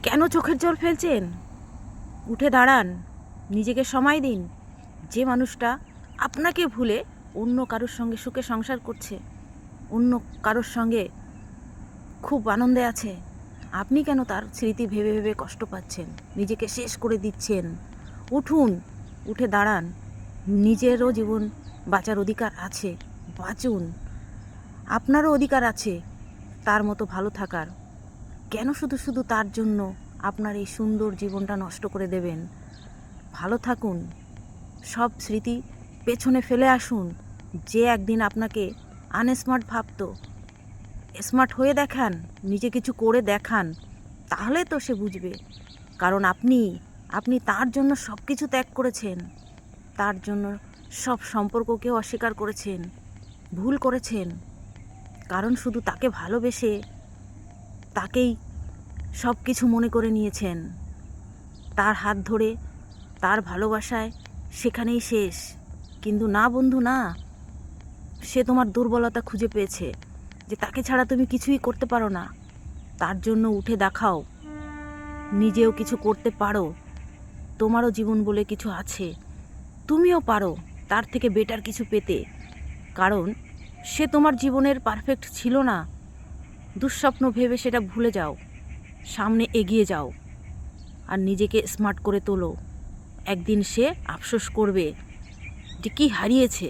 কেন চোখের জল ফেলছেন? উঠে দাঁড়ান, নিজেকে সময় দিন। যে মানুষটা আপনাকে ভুলে অন্য কারোর সঙ্গে সুখে সংসার করছে, অন্য কারোর সঙ্গে খুব আনন্দে আছে, আপনি কেন তার স্মৃতি ভেবে ভেবে কষ্ট পাচ্ছেন, নিজেকে শেষ করে দিচ্ছেন? উঠুন, উঠে দাঁড়ান। নিজেরও জীবন বাঁচার অধিকার আছে, বাঁচুন। আপনারও অধিকার আছে তার মতো ভালো থাকার। কেন শুধু শুধু তার জন্য আপনার এই সুন্দর জীবনটা নষ্ট করে দেবেন? ভালো থাকুন, সব স্মৃতি পেছনে ফেলে আসুন। যে একদিন আপনাকে আনস্মার্ট ভাবতো, স্মার্ট হয়ে দেখান, নিজে কিছু করে দেখান, তাহলে তো সে বুঝবে। কারণ আপনি তার জন্য সব কিছু ত্যাগ করেছেন, তার জন্য সব সম্পর্ককেও অস্বীকার করেছেন, ভুল করেছেন। কারণ শুধু তাকে ভালোবেসে তাকেই সব কিছু মনে করে নিয়েছেন। তার হাত ধরে, তার ভালোবাসায় সেখানেই শেষ। কিন্তু না বন্ধু, না। সে তোমার দুর্বলতা খুঁজে পেয়েছে, যে তাকে ছাড়া তুমি কিছুই করতে পারো না। তার জন্য উঠে দেখাও, নিজেও কিছু করতে পারো। তোমারও জীবন বলে কিছু আছে, তুমিও পারো তার থেকে বেটার কিছু পেতে। কারণ সে তোমার জীবনের পারফেক্ট ছিল না। দুঃস্বপ্ন ভেবে সেটা ভুলে যাও, সামনে এগিয়ে যাও, আর নিজেকে স্মার্ট করে তোলো। একদিন সে আফসোস করবে যে কী হারিয়েছে।